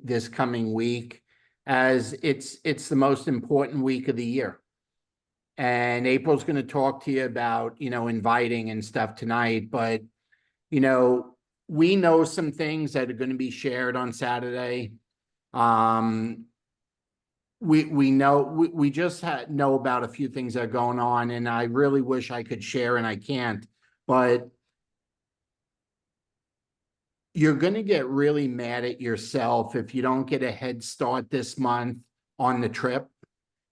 this coming week, as it's the most important week of the year. And April's going to talk to you about, inviting and stuff tonight, but, we know some things that are going to be shared on Saturday. We know, we just know about a few things that are going on, and I really wish I could share and I can't, but you're going to get really mad at yourself if you don't get a head start this month on the trip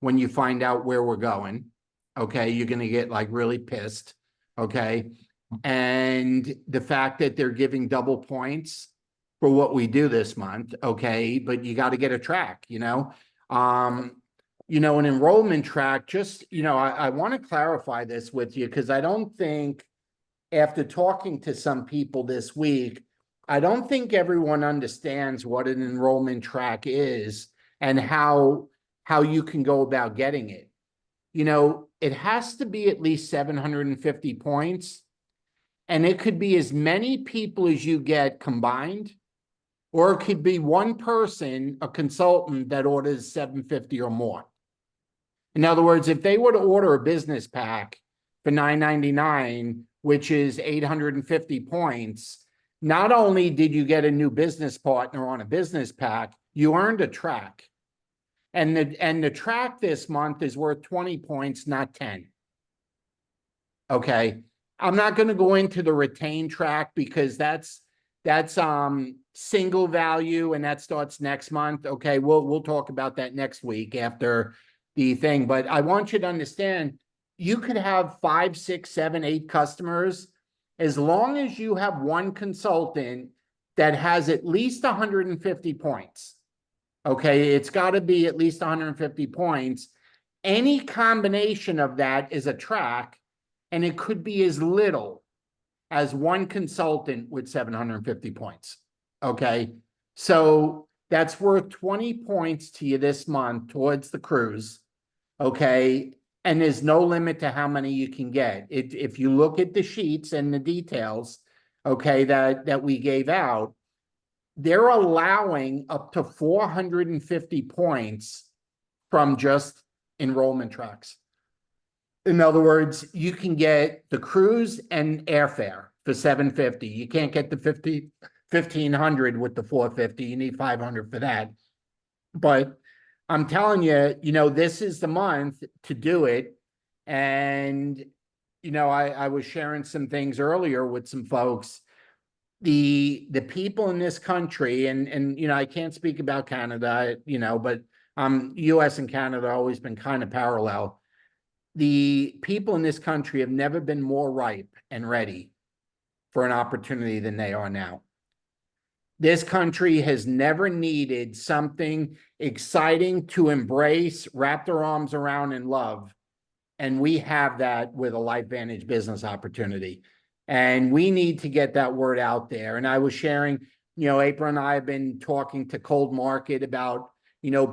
when you find out where we're going. Okay. You're going to get like really pissed. Okay. And the fact that they're giving double points for what we do this month. Okay. But you got to get a track, an enrollment track. Just, I want to clarify this with you, because I don't think, after talking to some people this week, I don't think everyone understands what an enrollment track is and how you can go about getting it. It has to be at least 750 points, and it could be as many people as you get combined, or it could be one person, a consultant, that orders 750 or more. In other words, if they were to order a business pack for $9.99, which is 850 points, not only did you get a new business partner on a business pack, you earned a track. And the track this month is worth 20 points, not 10. Okay. I'm not going to go into the retain track, because that's single value, and that starts next month. Okay. We'll talk about that next week after the thing. But I want you to understand, you could have 5, 6, 7, 8 customers, as long as you have one consultant that has at least 150 points. Okay, it's got to be at least 150 points. Any combination of that is a track, and it could be as little as one consultant with 750 points. Okay, so that's worth 20 points to you this month towards the cruise. Okay. And there's no limit to how many you can get. If you look at the sheets and the details, okay, that we gave out, they're allowing up to 450 points from just enrollment tracks. In other words, you can get the cruise and airfare for 750. You can't get the 1,500 with the 450. You need 500 for that. But I'm telling you, this is the month to do it. And, I was sharing some things earlier with some folks. The people in this country, and I can't speak about Canada, but US and Canada have always been kind of parallel. The people in this country have never been more ripe and ready for an opportunity than they are now. This country has never needed something exciting to embrace, wrap their arms around, and love. And we have that with a Lifevantage business opportunity. And we need to get that word out there. And I was sharing, April and I have been talking to Cold Market about,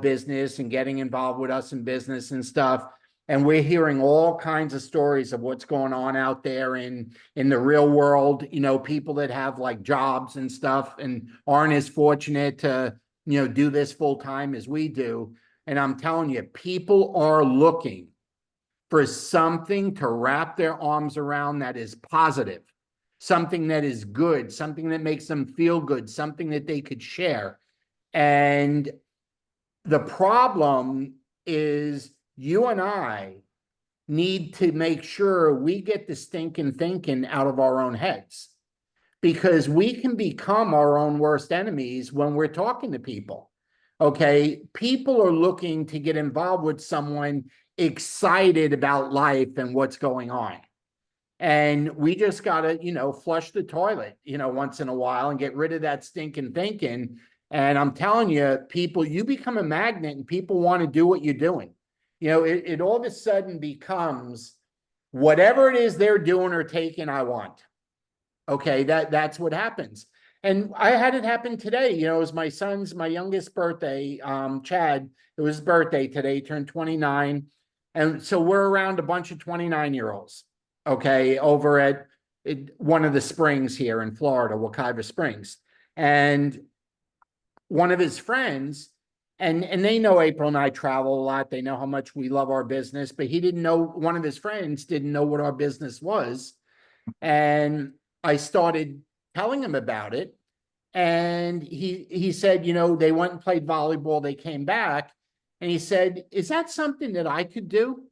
business and getting involved with us in business and stuff. And we're hearing all kinds of stories of what's going on out there in the real world, people that have like jobs and stuff and aren't as fortunate to, do this full time as we do. And I'm telling you, people are looking for something to wrap their arms around that is positive, something that is good, something that makes them feel good, something that they could share. And the problem is, you and I need to make sure we get the stinking thinking out of our own heads, because we can become our own worst enemies when we're talking to people. Okay. People are looking to get involved with someone excited about life and what's going on. And we just got to, flush the toilet, once in a while and get rid of that stinking thinking. And I'm telling you, people, you become a magnet and people want to do what you're doing. It all of a sudden becomes whatever it is they're doing or taking, I want. Okay, that's what happens. And I had it happen today. It was my youngest birthday, Chad. It was his birthday today, he turned 29. And so we're around a bunch of 29-year-olds, okay, over at one of the springs here in Florida, Wekiva Springs. And one of his friends, and they know April and I travel a lot. They know how much we love our business, but he didn't know, one of his friends didn't know what our business was. And I started telling him about it. And he said, you know, they went and played volleyball, they came back, and he said, is that something that I could do?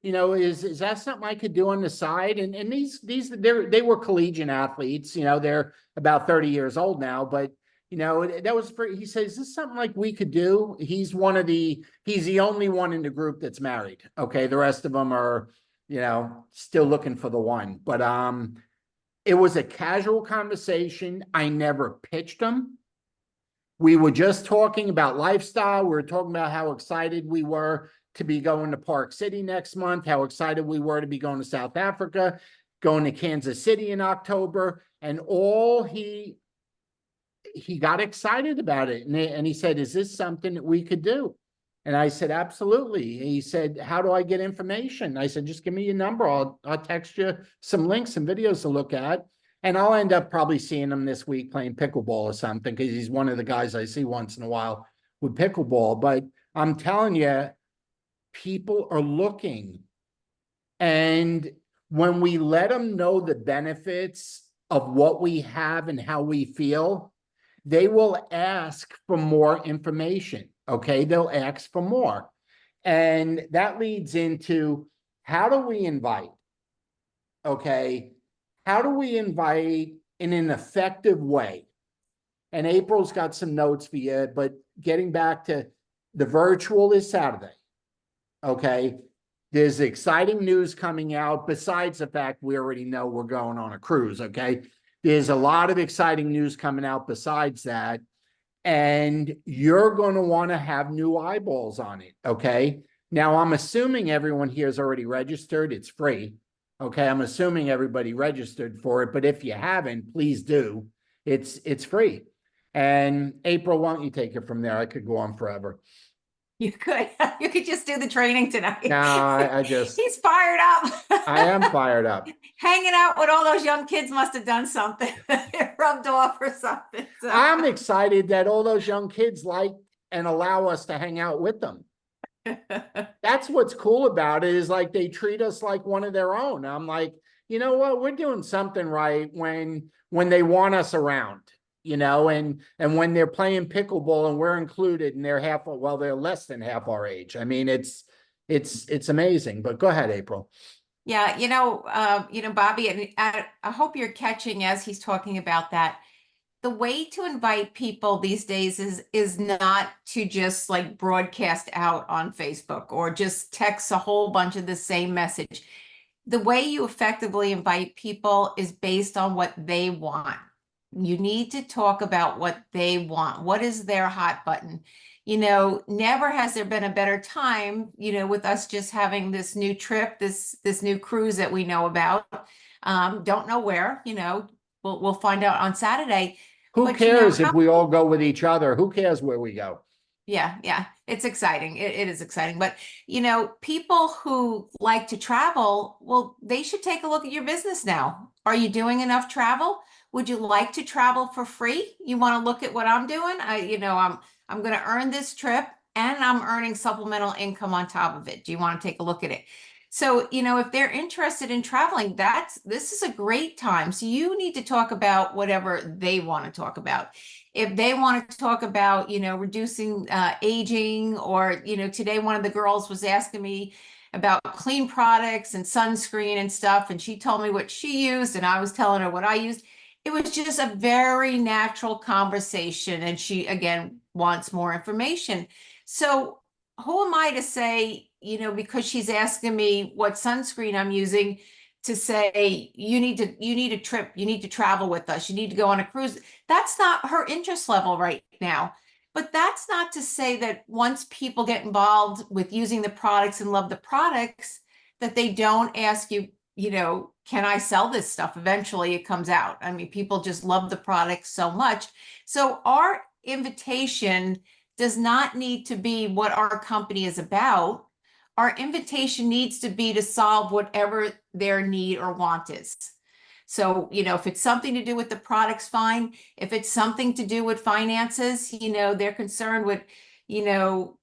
You know, is that something I could do on the side? And they were collegiate athletes, you know, they're about 30 years old now, but you know, that was for, he says, is this something like we could do? He's the only one in the group that's married. Okay. The rest of them are, you know, still looking for the one. But it was a casual conversation. I never pitched him. We were just talking about lifestyle. We were talking about how excited we were to be going to Park City next month, how excited we were to be going to South Africa, going to Kansas City in October. And he got excited about it. And he said, is this something that we could do? And I said, absolutely. He said, how do I get information? I said, just give me your number. I'll text you some links and videos to look at. And I'll end up probably seeing him this week playing pickleball or something, because he's one of the guys I see once in a while with pickleball. But I'm telling you, people are looking. And when we let them know the benefits of what we have and how we feel, they will ask for more information. Okay. They'll ask for more. And that leads into, how do we invite? Okay. How do we invite in an effective way? And April's got some notes for you, but getting back to the virtual is Saturday. Okay. There's exciting news coming out besides the fact we already know we're going on a cruise. Okay. There's a lot of exciting news coming out besides that. And you're going to want to have new eyeballs on it. Okay. Now, I'm assuming everyone here is already registered. It's free. Okay. I'm assuming everybody registered for it. But if you haven't, please do. It's free. And April, why don't you take it from there? I could go on forever. You could. You could just do the training tonight. No, I just. He's fired up. I am fired up. Hanging out with all those young kids must have done something. It rubbed off or something. So. I'm excited that all those young kids like and allow us to hang out with them. That's what's cool about it, is like they treat us like one of their own. I'm like, you know what? We're doing something right when they want us around. You know, and when they're playing pickleball and we're included, and they're less than half our age. I mean, it's amazing. But go ahead, April. Yeah, Bobby, and I hope you're catching as he's talking about that. The way to invite people these days is not to just like broadcast out on Facebook or just text a whole bunch of the same message. The way you effectively invite people is based on what they want. You need to talk about what they want. What is their hot button? Never has there been a better time, with us just having this new trip, this new cruise that we know about. Don't know where, we'll find out on Saturday. Who cares if we all go with each other? Who cares where we go? Yeah. It's exciting. It is exciting. But, people who like to travel, well, they should take a look at your business now. Are you doing enough travel? Would you like to travel for free? You want to look at what I'm doing? I'm going to earn this trip and I'm earning supplemental income on top of it. Do you want to take a look at it? So, if they're interested in traveling, this is a great time. So you need to talk about whatever they want to talk about. If they want to talk about, reducing aging, or, today one of the girls was asking me about clean products and sunscreen and stuff. And she told me what she used and I was telling her what I used. It was just a very natural conversation. And she, again, wants more information. So who am I to say, because she's asking me what sunscreen I'm using, to say, you need a trip, you need to travel with us, you need to go on a cruise. That's not her interest level right now. But that's not to say that once people get involved with using the products and love the products, that they don't ask you, can I sell this stuff? Eventually it comes out. I mean, people just love the product so much. So our invitation does not need to be what our company is about. Our invitation needs to be to solve whatever their need or want is. So, if it's something to do with the products, fine. If it's something to do with finances, they're concerned with, you know,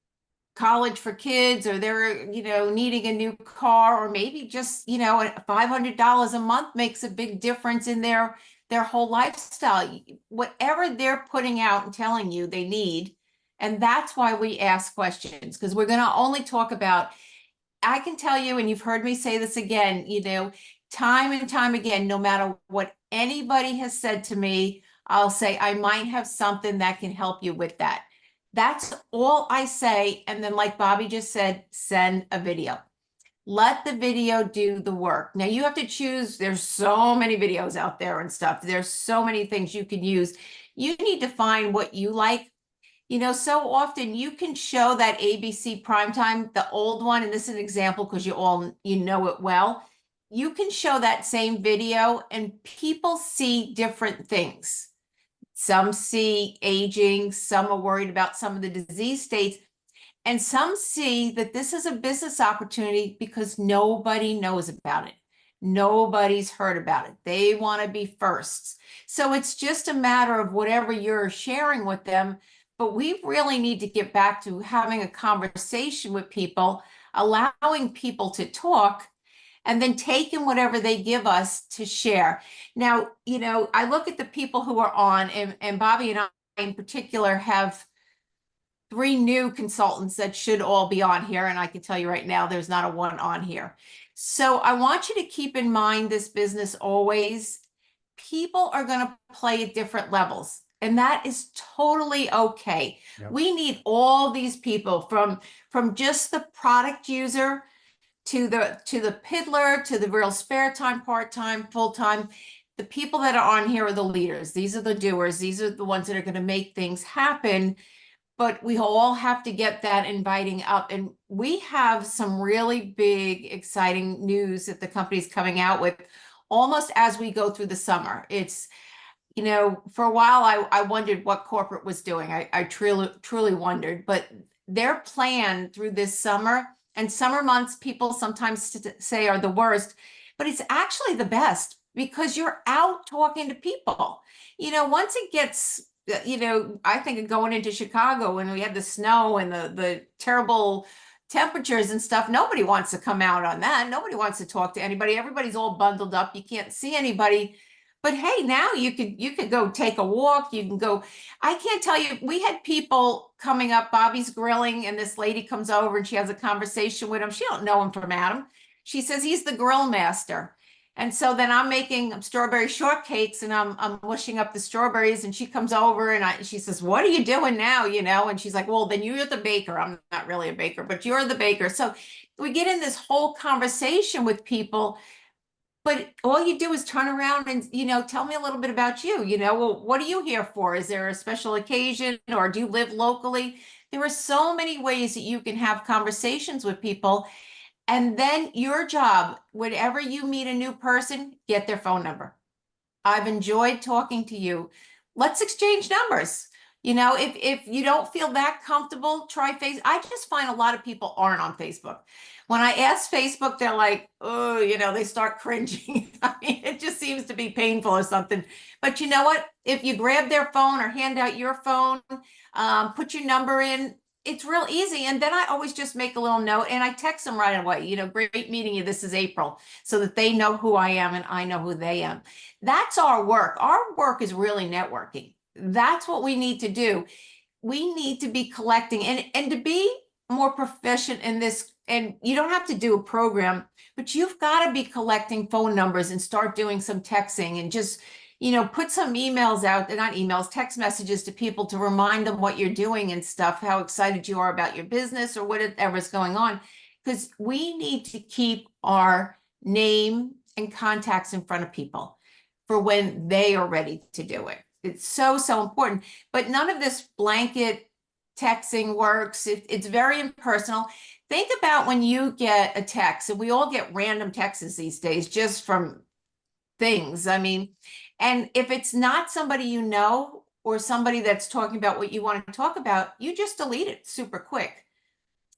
college for kids, or they're, needing a new car, or maybe just, $500 a month makes a big difference in their whole lifestyle. Whatever they're putting out and telling you they need. And that's why we ask questions, because we're going to only talk about, I can tell you, and you've heard me say this again, time and time again, no matter what anybody has said to me, I'll say, I might have something that can help you with that. That's all I say. And then, like Bobby just said, send a video. Let the video do the work. Now you have to choose. There's so many videos out there and stuff. There's so many things you can use. You need to find what you like. So often you can show that ABC primetime, the old one, and this is an example because you know it well. You can show that same video and people see different things. Some see aging, some are worried about some of the disease states, and some see that this is a business opportunity because nobody knows about it. Nobody's heard about it. They want to be firsts. So it's just a matter of whatever you're sharing with them. But we really need to get back to having a conversation with people, allowing people to talk, and then taking whatever they give us to share. Now, I look at the people who are on, and Bobby and I in particular have 3 new consultants that should all be on here. And I can tell you right now, there's not a one on here. So I want you to keep in mind this business always. People are going to play at different levels, and that is totally okay. Yep. We need all these people from just the product user to the piddler, to the real spare time, part-time, full-time. The people that are on here are the leaders. These are the doers. These are the ones that are going to make things happen. But we all have to get that inviting up. And we have some really big, exciting news that the company's coming out with almost as we go through the summer. It's, for a while, I wondered what corporate was doing. I truly wondered. But their plan through this summer, and summer months, people sometimes say are the worst, but it's actually the best because you're out talking to people. Once it gets, I think of going into Chicago when we had the snow and the terrible temperatures and stuff. Nobody wants to come out on that. Nobody wants to talk to anybody. Everybody's all bundled up. You can't see anybody. But hey, now you could go take a walk. You can go. I can't tell you. We had people coming up. Bobby's grilling, and this lady comes over and she has a conversation with him. She don't know him from Adam. She says he's the grill master. And so then I'm making strawberry shortcakes, and I'm mushing up the strawberries, and she comes over and she says, "What are you doing now?" And she's like, "Well, then you're the baker." I'm not really a baker, but you're the baker. So we get in this whole conversation with people. But all you do is turn around and, tell me a little bit about you. Well, what are you here for? Is there a special occasion, or do you live locally? There are so many ways that you can have conversations with people. And then your job, whenever you meet a new person, get their phone number. I've enjoyed talking to you. Let's exchange numbers. If you don't feel that comfortable, try Facebook. I just find a lot of people aren't on Facebook. When I ask Facebook, they're like, oh, they start cringing. I mean, it just seems to be painful or something. But you know what? If you grab their phone or hand out your phone, put your number in, it's real easy. And then I always just make a little note and I text them right away. Great meeting you. This is April, so that they know who I am and I know who they am. That's our work. Our work is really networking. That's what we need to do. We need to be collecting and to be more proficient in this. And you don't have to do a program, but you've got to be collecting phone numbers and start doing some texting and just, put some emails out, not emails, text messages to people to remind them what you're doing and stuff, how excited you are about your business or whatever's going on. Because we need to keep our name and contacts in front of people for when they are ready to do it. It's so important. But none of this blanket texting works. It's very impersonal. Think about when you get a text, and we all get random texts these days just from things. I mean, and if it's not somebody you know or somebody that's talking about what you want to talk about, you just delete it super quick.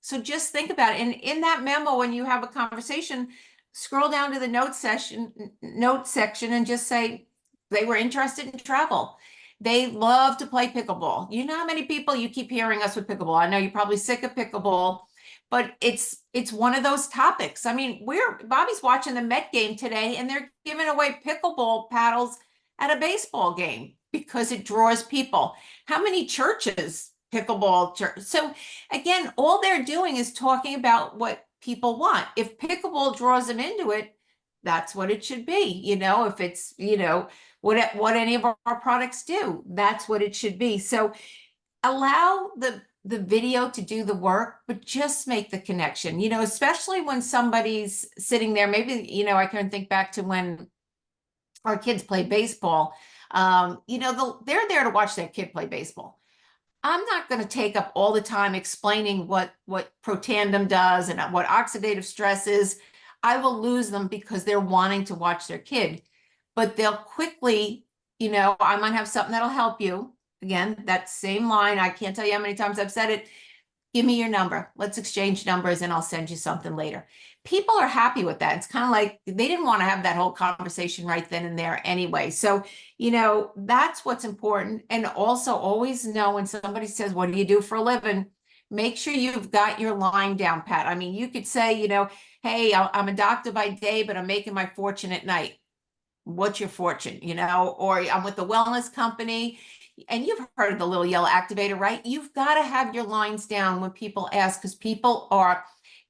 So just think about it. And in that memo, when you have a conversation, scroll down to the note section and just say they were interested in travel. They love to play pickleball. You know how many people you keep hearing us with pickleball. I know you're probably sick of pickleball, but it's one of those topics. I mean, Bobby's watching the Met game today and they're giving away pickleball paddles at a baseball game because it draws people. How many churches pickleball church? So again, all they're doing is talking about what people want. If pickleball draws them into it, that's what it should be. You know, if it's, you know, what any of our products do, that's what it should be. So allow the video to do the work, but just make the connection, you know, especially when somebody's sitting there. Maybe, you know, I can think back to when our kids play baseball. You know, they're there to watch their kid play baseball. I'm not going to take up all the time explaining what protandem does and what oxidative stress is. I will lose them because they're wanting to watch their kid, but they'll quickly, you know, I might have something that'll help you. Again, that same line, I can't tell you how many times I've said it. Give me your number. Let's exchange numbers and I'll send you something later. People are happy with that. It's kind of like they didn't want to have that whole conversation right then and there anyway. So, you know, that's what's important. And also always know when somebody says, what do you do for a living? Make sure you've got your line down pat. I mean, you could say, you know, hey, I'm a doctor by day, but I'm making my fortune at night. What's your fortune, you know? Or I'm with the wellness company. And you've heard of the little yellow activator, right? You've got to have your lines down when people ask, because people are,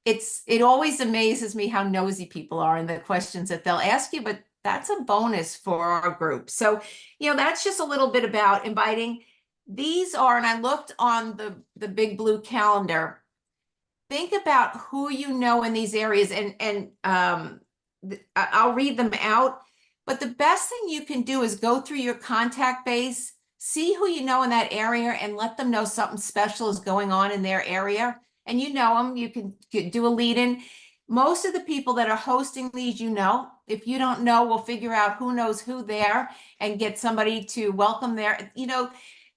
it always amazes me how nosy people are and the questions that they'll ask you, but that's a bonus for our group. So, you know, that's just a little bit about inviting. These are, and I looked on the big blue calendar, think about who you know in these areas, and I'll read them out. But the best thing you can do is go through your contact base, see who you know in that area, and let them know something special is going on in their area. And you know them, you can do a lead in. Most of the people that are hosting these, you know. If you don't know, we'll figure out who knows who there and get somebody to welcome there. You know,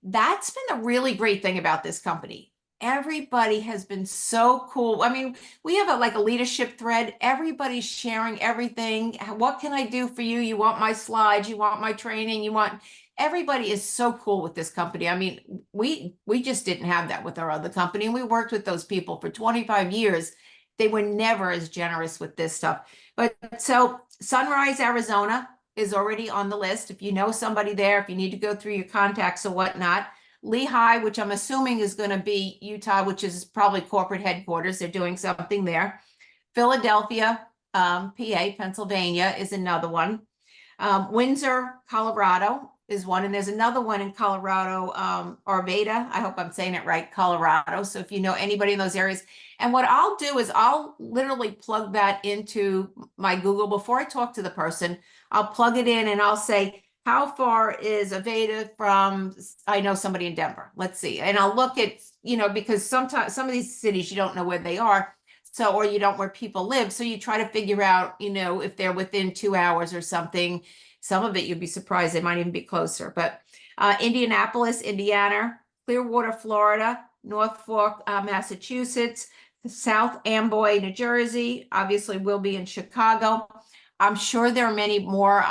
that's been a really great thing about this company. Everybody has been so cool. I mean, we have like a leadership thread. Everybody's sharing everything. What can I do for you? You want my slides? You want my training? You want, everybody is so cool with this company. I mean, we just didn't have that with our other company. And we worked with those people for 25 years. They were never as generous with this stuff. But so Sunrise, Arizona is already on the list. If you know somebody there, if you need to go through your contacts or whatnot. Lehigh, which I'm assuming is going to be Utah, which is probably corporate headquarters. They're doing something there. Philadelphia, PA, Pennsylvania is another one. Windsor, Colorado is one. And there's another one in Colorado, Arvada. I hope I'm saying it right, Colorado. So if you know anybody in those areas. And what I'll do is I'll literally plug that into my Google before I talk to the person. I'll plug it in and I'll say, how far is Aveda from, I know somebody in Denver, let's see. And I'll look at, you know, because sometimes some of these cities, you don't know where they are. So, or you don't where people live. So you try to figure out, you know, if they're within 2 hours or something. Some of it, you'd be surprised, they might even be closer. But Indianapolis, Indiana, Clearwater, Florida, North Fork, Massachusetts, South Amboy, New Jersey, obviously will be in Chicago. I'm sure there are many more.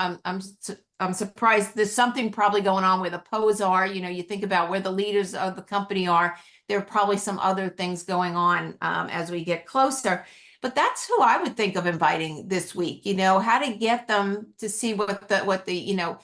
I'm surprised there's something probably going on where the Poes are. You know, you think about where the leaders of the company are. There are probably some other things going on as we get closer. But that's who I would think of inviting this week. You know, how to get them to see what the you know,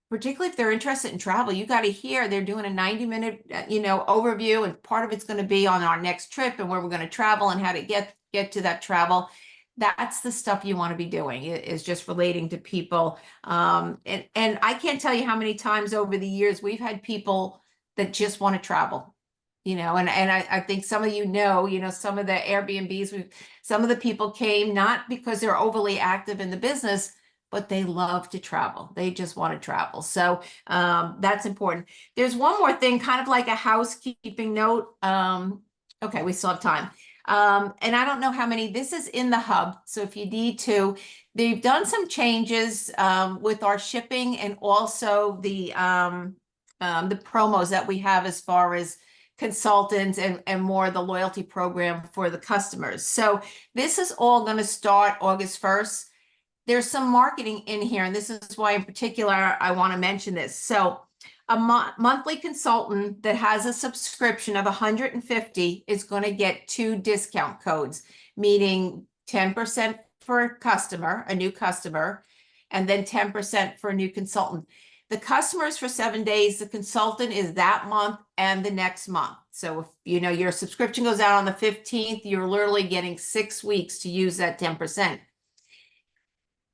particularly if they're interested in travel. You got to hear they're doing a 90-minute you know, overview, and part of it's going to be on our next trip and where we're going to travel and how to get to that travel. That's the stuff you want to be doing, is just relating to people. And I can't tell you how many times over the years we've had people that just want to travel, you know, and I think some of you know, some of the Airbnbs, some of the people came not because they're overly active in the business, but they love to travel. They just want to travel. So that's important. There's one more thing, kind of like a housekeeping note. Okay, we still have time. And I don't know how many, this is in the hub. So if you need to, they've done some changes with our shipping and also the promos that we have as far as consultants and more the loyalty program for the customers. So this is all going to start August 1st. There's some marketing in here, and this is why in particular I want to mention this. So a monthly consultant that has a subscription of 150 is going to get 2 discount codes, meaning 10% for a customer, a new customer, and then 10% for a new consultant. The customer is for 7 days. The consultant is that month and the next month. So if your subscription goes out on the 15th, you're literally getting 6 weeks to use that 10%.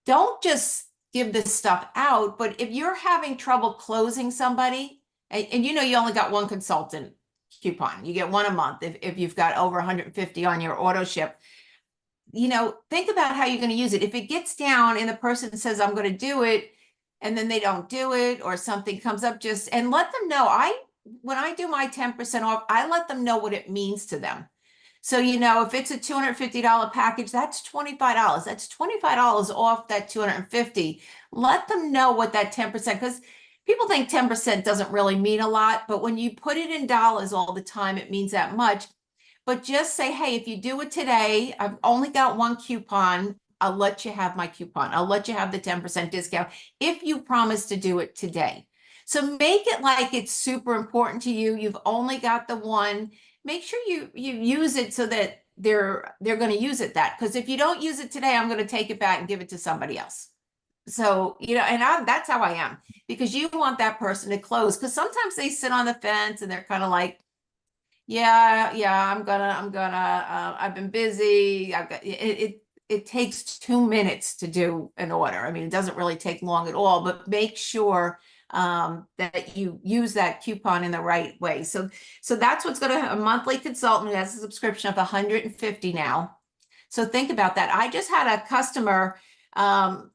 Don't just give this stuff out, but if you're having trouble closing somebody, and you only got 1 consultant coupon, you get 1 a month if you've got over 150 on your auto ship, think about how you're going to use it. If it gets down and the person says, I'm going to do it, and then they don't do it, or something comes up, and let them know. When I do my 10% off, I let them know what it means to them. So, if it's a $250 package, that's $25. That's $25 off that $250. Let them know what that 10%, because people think 10% doesn't really mean a lot, but when you put it in dollars all the time, it means that much. But just say, hey, if you do it today, I've only got 1 coupon. I'll let you have my coupon. I'll let you have the 10% discount if you promise to do it today. So make it like it's super important to you. You've only got the 1. Make sure you use it so that they're going to use it because if you don't use it today, I'm going to take it back and give it to somebody else. So, that's how I am, because you want that person to close, because sometimes they sit on the fence and they're kind of like, yeah, I've been busy. I've got it takes 2 minutes to do an order. I mean, it doesn't really take long at all, but make sure that you use that coupon in the right way. So that's what's going to have a monthly consultant who has a subscription of 150 now. So think about that. I just had a customer, I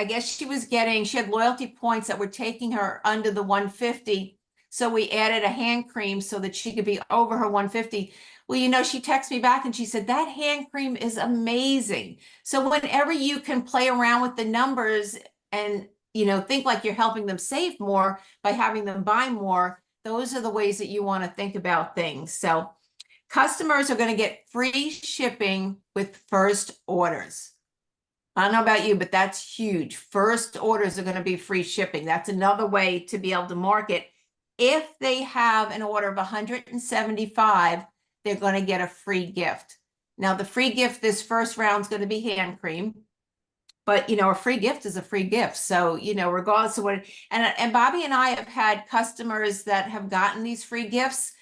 guess she had loyalty points that were taking her under the 150. So we added a hand cream so that she could be over her 150. Well, she texted me back and she said, that hand cream is amazing. So whenever you can play around with the numbers and, think like you're helping them save more by having them buy more, those are the ways that you want to think about things. So customers are going to get free shipping with first orders. I don't know about you, but that's huge. First orders are going to be free shipping. That's another way to be able to market. If they have an order of 175, they're going to get a free gift. Now, the free gift this first round is going to be hand cream, but a free gift is a free gift. So, regardless of what, and Bobby and I have had customers that have gotten these free gifts.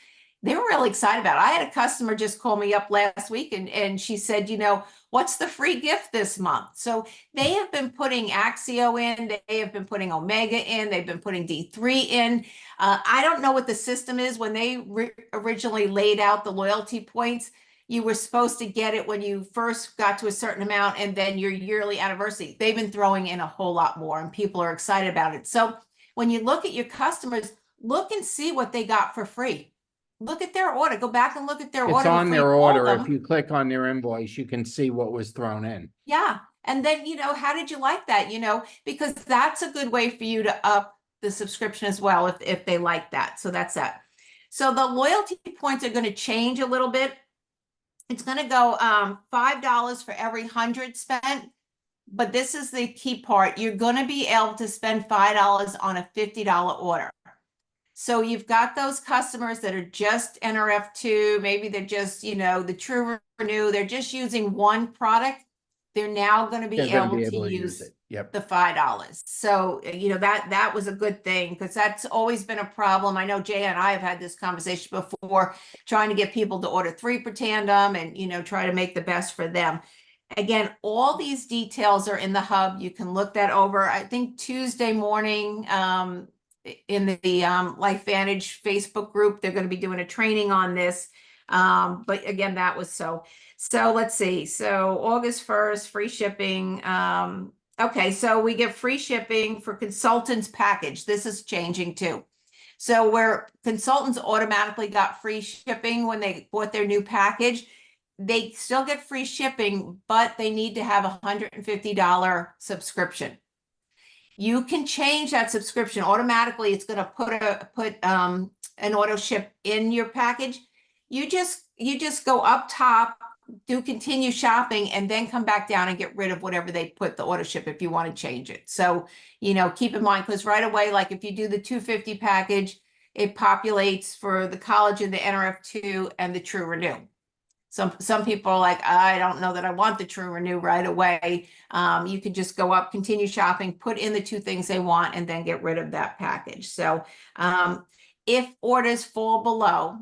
They were really excited about it. I had a customer just call me up last week and she said, what's the free gift this month? So they have been putting Axio in, they have been putting Omega in, they've been putting D3 in. I don't know what the system is. When they originally laid out the loyalty points, you were supposed to get it when you first got to a certain amount and then your yearly anniversary. They've been throwing in a whole lot more and people are excited about it. So when you look at your customers, look and see what they got for free. Look at their order. Go back and look at their order. It's on their order. If you click on their invoice, you can see what was thrown in. Yeah. And then, how did you like that? Because that's a good way for you to up the subscription as well if they like that. So that's that. So the loyalty points are going to change a little bit. It's going to go $5 for every 100 spent. But this is the key part. You're going to be able to spend $5 on a $50 order. So you've got those customers that are just NRF2, maybe they're just, the True Renew, they're just using 1 product. They're now going to be able to use it. Yep. The $5. So, that was a good thing, because that's always been a problem. I know Jay and I have had this conversation before, trying to get people to order 3 per tandem and, try to make the best for them. Again, all these details are in the hub. You can look that over. I think Tuesday morning, in the Lifevantage Facebook group, they're going to be doing a training on this. But again, that was so let's see. So August 1st, free shipping. Okay, so we get free shipping for consultants package. This is changing too. So where consultants automatically got free shipping when they bought their new package, they still get free shipping, but they need to have a $150 subscription. You can change that subscription automatically. It's going to put an auto ship in your package. You just go up top, do continue shopping, and then come back down and get rid of whatever they put the auto ship if you want to change it. So, keep in mind, because right away, like if you do the 250 package, it populates for the college and the NRF2 and the True Renew. Some people are like, I don't know that I want the True Renew right away. You could just go up, continue shopping, put in the two things they want, and then get rid of that package. So if orders fall below,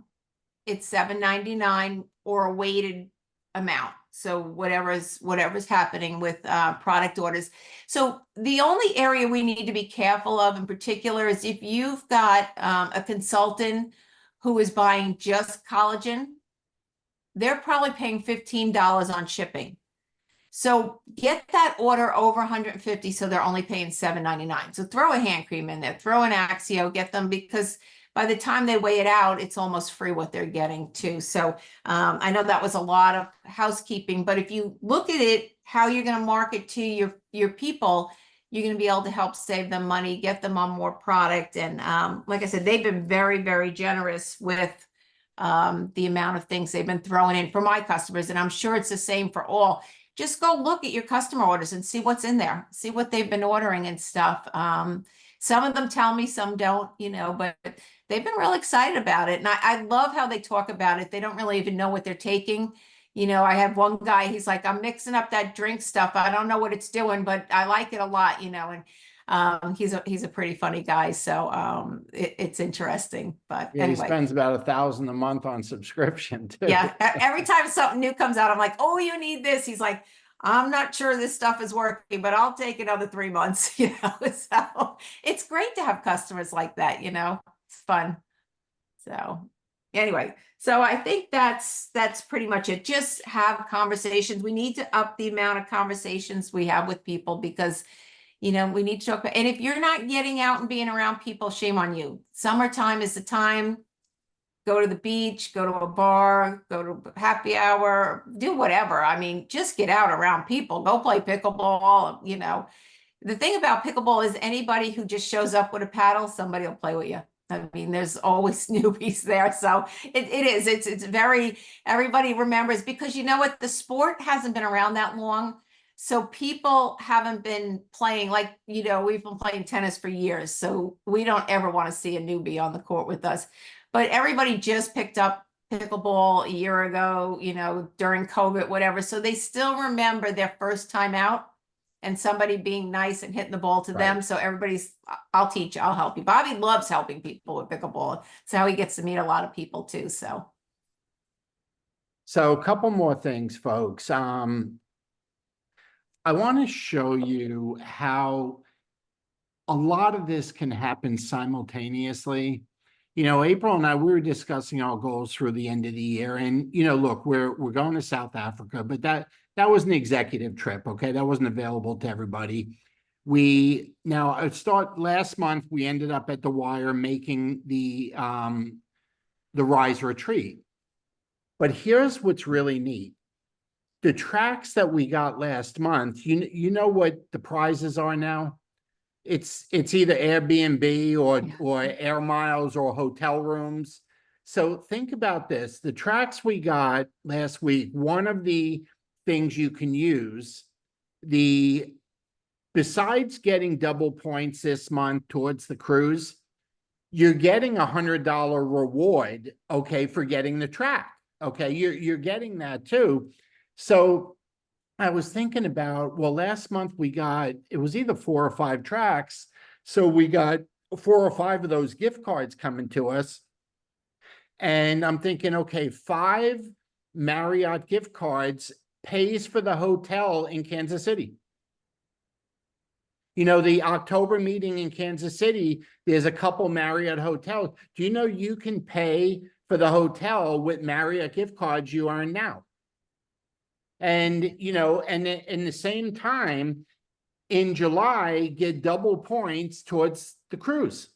it's $7.99 or a weighted amount. So whatever's happening with product orders. So the only area we need to be careful of in particular is if you've got a consultant who is buying just collagen, they're probably paying $15 on shipping. So get that order over 150, so they're only paying $7.99. So throw a hand cream in there, throw an Axio, get them, because by the time they weigh it out, it's almost free what they're getting too. So I know that was a lot of housekeeping, but if you look at it, how you're going to market to your people, you're going to be able to help save them money, get them on more product. And like I said, they've been very, very generous with the amount of things they've been throwing in for my customers. And I'm sure it's the same for all. Just go look at your customer orders and see what's in there, see what they've been ordering and stuff. Some of them tell me, some don't, but they've been real excited about it. And I love how they talk about it. They don't really even know what they're taking. I have one guy, he's like, I'm mixing up that drink stuff. I don't know what it's doing, but I like it a lot, and he's a pretty funny guy. So it's interesting. But Yeah, anyway. he spends about $1,000 a month on subscription too. Yeah, every time something new comes out, I'm like, oh, you need this. He's like, I'm not sure this stuff is working, but I'll take another 3 months, So it's great to have customers like that, it's fun. So anyway, so I think that's pretty much it. Just have conversations. We need to up the amount of conversations we have with people because we need to talk about, and if you're not getting out and being around people, shame on you. Summertime is the time. Go to the beach, go to a bar, go to happy hour, do whatever. I mean, just get out around people, go play pickleball. The thing about pickleball is anybody who just shows up with a paddle, somebody will play with you. I mean, there's always newbies there. So it's very, everybody remembers, because you know what? The sport hasn't been around that long. So people haven't been playing, like, we've been playing tennis for years. So we don't ever want to see a newbie on the court with us. But everybody just picked up pickleball a year ago, during COVID, whatever. So they still remember their first time out and somebody being nice and hitting the ball to them. So everybody's, I'll teach you, I'll help you. Bobby loves helping people with pickleball. It's how he gets to meet a lot of people too. So a couple more things, folks. I want to show you how a lot of this can happen simultaneously. April and I, we were discussing our goals through the end of the year. And, look, we're going to South Africa, but that was an executive trip. Okay. That wasn't available to everybody. Last month, we ended up at the Wire making the Rise Retreat. But here's what's really neat. The tracks that we got last month, you know what the prizes are now? It's either Airbnb or air miles or hotel rooms. So think about this. The tracks we got last week, one of the things you can use, besides getting double points this month towards the cruise, you're getting $100 reward, okay, for getting the track. Okay, you're getting that too. So I was thinking about, well, last month it was either 4 or 5 tracks. So we got 4 or 5 of those gift cards coming to us. And I'm thinking, okay, 5 Marriott gift cards pays for the hotel in Kansas City. The October meeting in Kansas City, there's a couple Marriott hotels. Do you know you can pay for the hotel with Marriott gift cards you earn now? And, and in the same time, in July, get double points towards the cruise.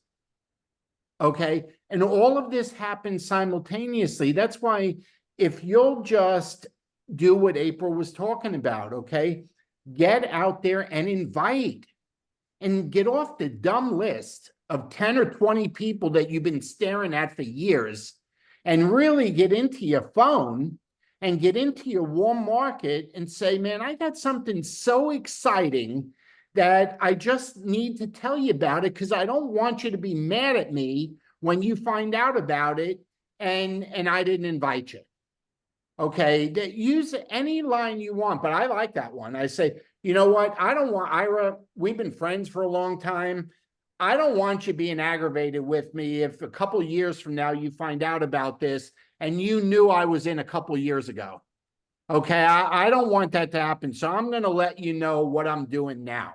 Okay. And all of this happens simultaneously. That's why if you'll just do what April was talking about, okay, get out there and invite and get off the dumb list of 10 or 20 people that you've been staring at for years and really get into your phone and get into your warm market and say, man, I got something so exciting that I just need to tell you about it because I don't want you to be mad at me when you find out about it and I didn't invite you. Okay, use any line you want, but I like that one. I say, you know what? I don't want Ira. We've been friends for a long time. I don't want you being aggravated with me if a couple years from now you find out about this and you knew I was in a couple years ago. Okay, I don't want that to happen. So I'm going to let you know what I'm doing now.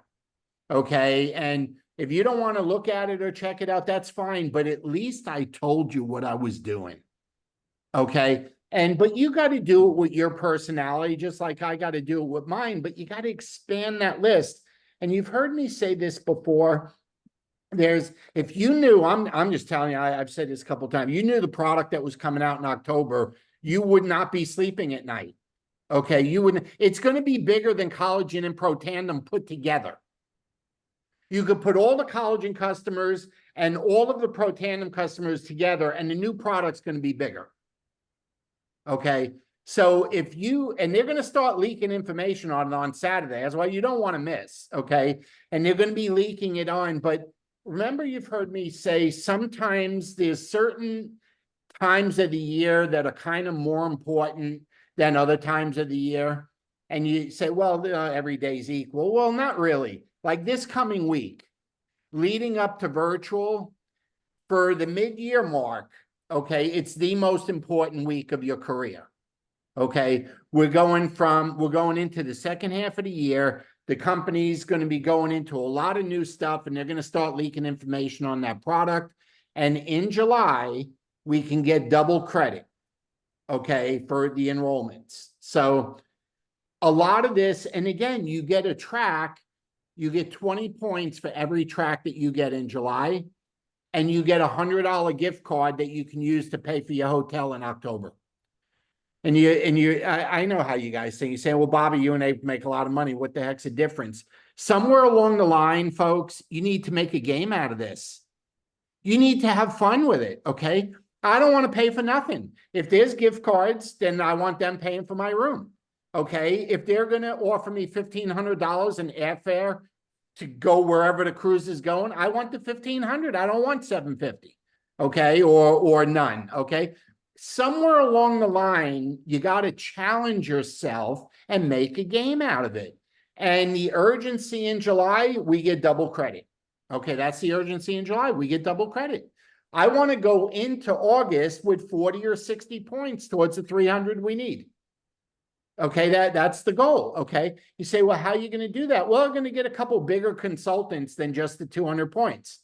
Okay, and if you don't want to look at it or check it out, that's fine. But at least I told you what I was doing. Okay. But you got to do it with your personality, just like I got to do it with mine, but you got to expand that list. And you've heard me say this before. If you knew, I'm just telling you, I've said this a couple of times, you knew the product that was coming out in October, you would not be sleeping at night. Okay. You wouldn't, it's going to be bigger than collagen and Protandim put together. You could put all the collagen customers and all of the Protandim customers together, and the new product's going to be bigger. Okay, so if you, and they're going to start leaking information on Saturday. That's why you don't want to miss. Okay, and they're going to be leaking it on. But remember, you've heard me say sometimes there's certain times of the year that are kind of more important than other times of the year. And you say, well, every day's equal. Well, not really. Like this coming week, leading up to virtual for the mid-year mark. Okay, it's the most important week of your career. Okay, we're going into the second half of the year. The company's going to be going into a lot of new stuff, and they're going to start leaking information on that product. And in July, we can get double credit, okay, for the enrollments. So a lot of this, and again, you get a track, you get 20 points for every track that you get in July. And you get $100 gift card that you can use to pay for your hotel in October. I know how you guys think. You say, well, Bobby, you and Abe make a lot of money. What the heck's the difference? Somewhere along the line, folks, you need to make a game out of this. You need to have fun with it, okay? I don't want to pay for nothing. If there's gift cards, then I want them paying for my room, okay? If they're going to offer me $1,500 in airfare to go wherever the cruise is going, I want the $1,500. I don't want $750, okay, or none, okay. Somewhere along the line, you got to challenge yourself and make a game out of it. And the urgency in July, we get double credit. Okay, that's the urgency in July. We get double credit. I want to go into August with 40 or 60 points towards the 300 we need. Okay, that's the goal. Okay, you say, well, how are you going to do that? Well, I'm going to get a couple bigger consultants than just the 200 points.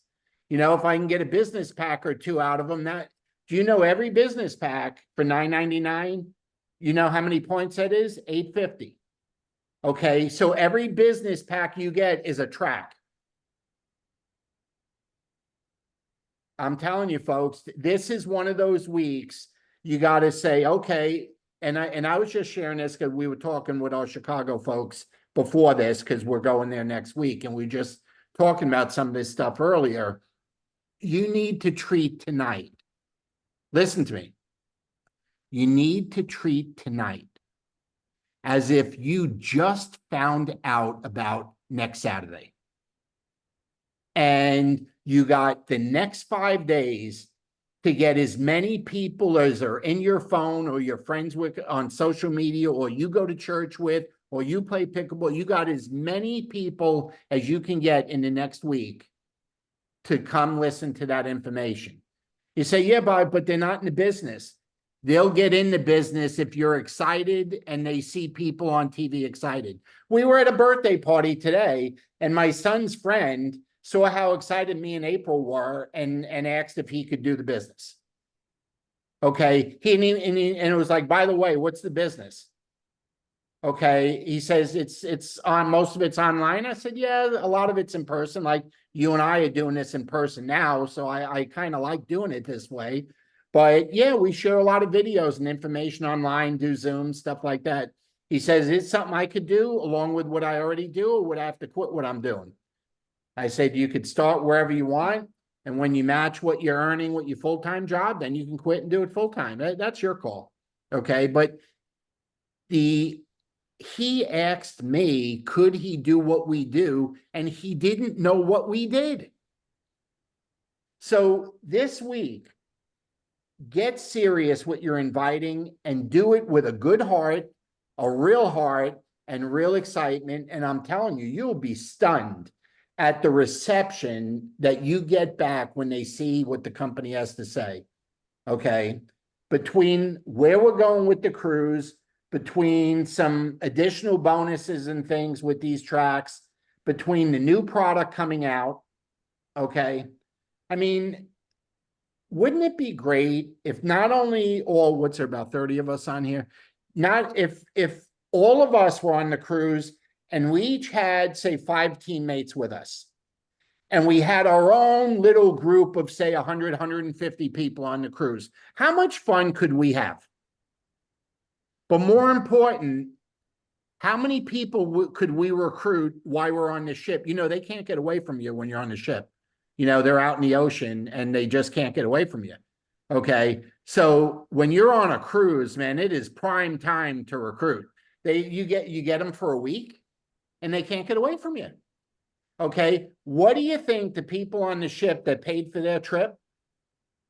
You know, if I can get a business pack or two out of them, do you know every business pack for $9.99? You know how many points that is? 850. Okay, so every business pack you get is a track. I'm telling you, folks, this is one of those weeks you got to say, okay. And I was just sharing this because we were talking with our Chicago folks before this, because we're going there next week, and we just talking about some of this stuff earlier. You need to treat tonight. Listen to me. You need to treat tonight as if you just found out about next Saturday. And you got the next 5 days to get as many people as are in your phone or your friends with on social media, or you go to church with, or you play pickleball. You got as many people as you can get in the next week to come listen to that information. You say, yeah, but they're not in the business. They'll get in the business if you're excited and they see people on TV excited. We were at a birthday party today, and my son's friend saw how excited me and April were and asked if he could do the business. Okay. And it was like, by the way, what's the business? Okay. He says it's on, most of it's online. I said, yeah, a lot of it's in person. Like you and I are doing this in person now. So I kind of like doing it this way. But yeah, we share a lot of videos and information online, do Zoom, stuff like that. He says, it's something I could do along with what I already do, or would I have to quit what I'm doing? I said, you could start wherever you want. And when you match what you're earning with your full-time job, then you can quit and do it full-time. That's your call. Okay. But he asked me, could he do what we do? And he didn't know what we did. So this week, get serious what you're inviting and do it with a good heart, a real heart, and real excitement. And I'm telling you, you'll be stunned at the reception that you get back when they see what the company has to say. Okay. Between where we're going with the cruise, between some additional bonuses and things with these tracks, between the new product coming out. Okay. I mean, wouldn't it be great if not only all, what's there, about 30 of us on here? Not if all of us were on the cruise and we each had, say, 5 teammates with us. And we had our own little group of, say, 100, 150 people on the cruise. How much fun could we have? But more important, how many people could we recruit while we're on the ship? You know, they can't get away from you when you're on the ship. You know, they're out in the ocean and they just can't get away from you. Okay. So when you're on a cruise, man, it is prime time to recruit. You get them for a week and they can't get away from you. Okay. What do you think the people on the ship that paid for their trip,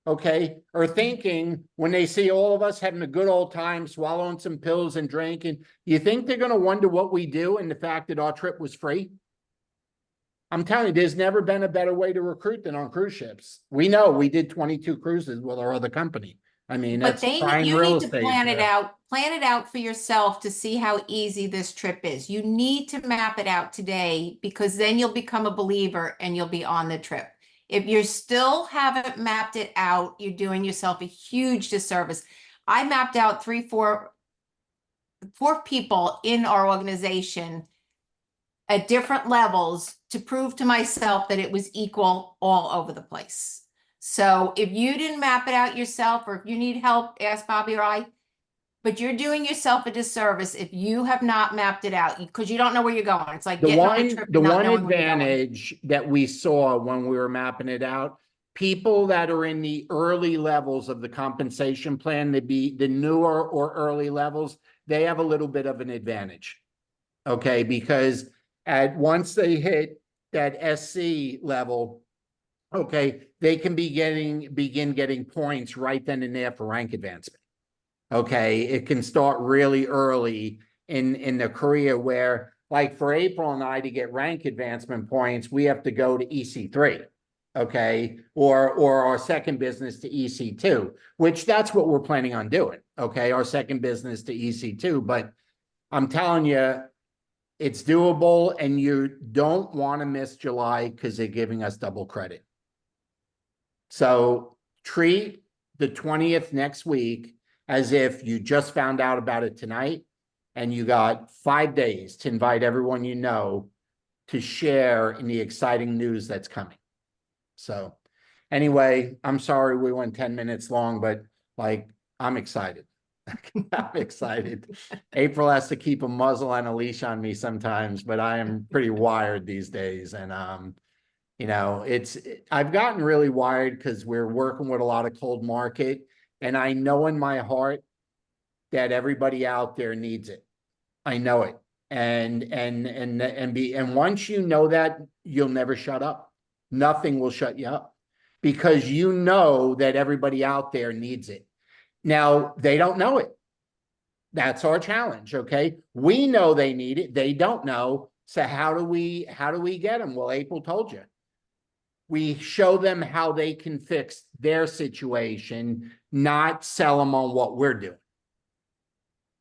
okay, are thinking when they see all of us having a good old time, swallowing some pills and drinking? You think they're going to wonder what we do and the fact that our trip was free? I'm telling you, there's never been a better way to recruit than on cruise ships. We know we did 22 cruises with our other company. I mean, But that's prime you real need to estate. plan it out for yourself to see how easy this trip is. You need to map it out today because then you'll become a believer and you'll be on the trip. If you still haven't mapped it out, you're doing yourself a huge disservice. I mapped out four people in our organization at different levels to prove to myself that it was equal all over the place. So if you didn't map it out yourself, or if you need help, ask Bobby or I. But you're doing yourself a disservice if you have not mapped it out because you don't know where you're going. It's like getting on a trip The and not one knowing where you're going. advantage that we saw when we were mapping it out, people that are in the early levels of the compensation plan, the newer or early levels, they have a little bit of an advantage. Okay, because once they hit that SC level, okay, they can begin getting points right then and there for rank advancement. Okay, it can start really early in the career where, like for April and I to get rank advancement points, we have to go to EC3, okay, or our second business to EC2, which that's what we're planning on doing, okay, our second business to EC2. But I'm telling you, it's doable, and you don't want to miss July because they're giving us double credit. So treat the 20th next week as if you just found out about it tonight and you got 5 days to invite everyone you know to share in the exciting news that's coming. So anyway, I'm sorry we went 10 minutes long, but like, I'm excited. I'm excited. April has to keep a muzzle and a leash on me sometimes, but I am pretty wired these days. And, you know, I've gotten really wired because we're working with a lot of cold market, and I know in my heart that everybody out there needs it. I know it. And once you know that, you'll never shut up. Nothing will shut you up because you know that everybody out there needs it. Now, they don't know it. That's our challenge, okay? We know they need it. They don't know. So how do we get them? Well, April told you. We show them how they can fix their situation, not sell them on what we're doing.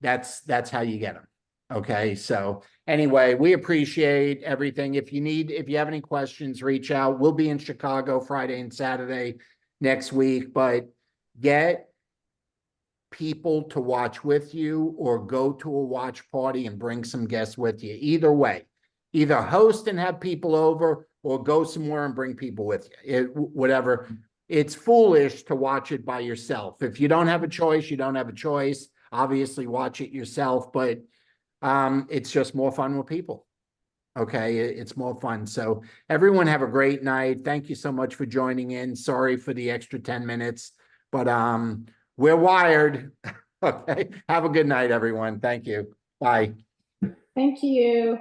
That's how you get them. Okay. So anyway, we appreciate everything. If you have any questions, reach out. We'll be in Chicago Friday and Saturday next week, but get people to watch with you or go to a watch party and bring some guests with you. Either way, either host and have people over or go somewhere and bring people with you. Whatever. It's foolish to watch it by yourself. If you don't have a choice, you don't have a choice. Obviously watch it yourself, but it's just more fun with people. Okay, it's more fun. So everyone have a great night. Thank you so much for joining in. Sorry for the extra 10 minutes, but we're wired. Okay. Have a good night, everyone. Thank you. Bye. Thank you.